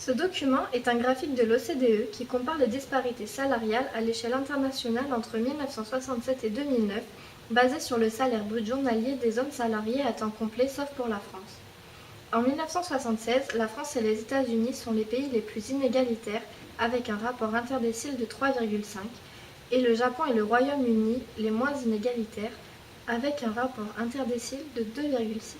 Ce document est un graphique de l'OCDE qui compare les disparités salariales à l'échelle internationale entre 1967 et 2009, basé sur le salaire brut journalier des hommes salariés à temps complet sauf pour la France. En 1976, la France et les États-Unis sont les pays les plus inégalitaires, avec un rapport interdécile de 3,5, et le Japon et le Royaume-Uni les moins inégalitaires, avec un rapport interdécile de 2,6.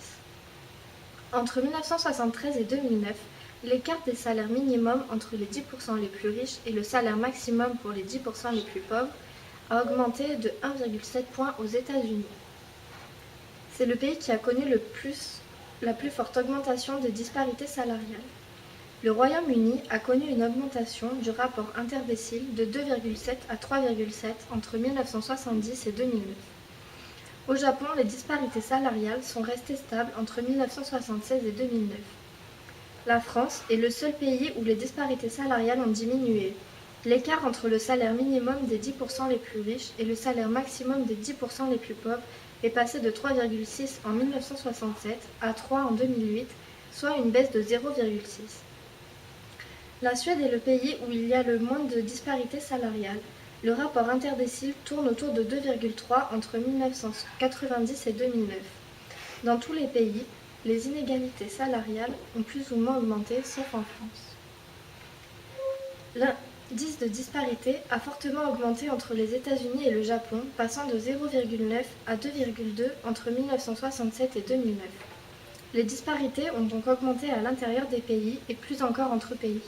Entre 1973 et 2009, l'écart des salaires minimums entre les 10% les plus riches et le salaire maximum pour les 10% les plus pauvres a augmenté de 1,7 points aux États-Unis. C'est le pays qui a connu la plus forte augmentation des disparités salariales. Le Royaume-Uni a connu une augmentation du rapport interdécile de 2,7 à 3,7 entre 1970 et 2009. Au Japon, les disparités salariales sont restées stables entre 1976 et 2009. La France est le seul pays où les disparités salariales ont diminué. L'écart entre le salaire minimum des 10% les plus riches et le salaire maximum des 10% les plus pauvres est passé de 3,6 en 1967 à 3 en 2008, soit une baisse de 0,6. La Suède est le pays où il y a le moins de disparités salariales. Le rapport interdécile tourne autour de 2,3 entre 1990 et 2009. Dans tous les pays, les inégalités salariales ont plus ou moins augmenté, sauf en France. L'indice de disparité a fortement augmenté entre les États-Unis et le Japon, passant de 0,9 à 2,2 entre 1967 et 2009. Les disparités ont donc augmenté à l'intérieur des pays et plus encore entre pays.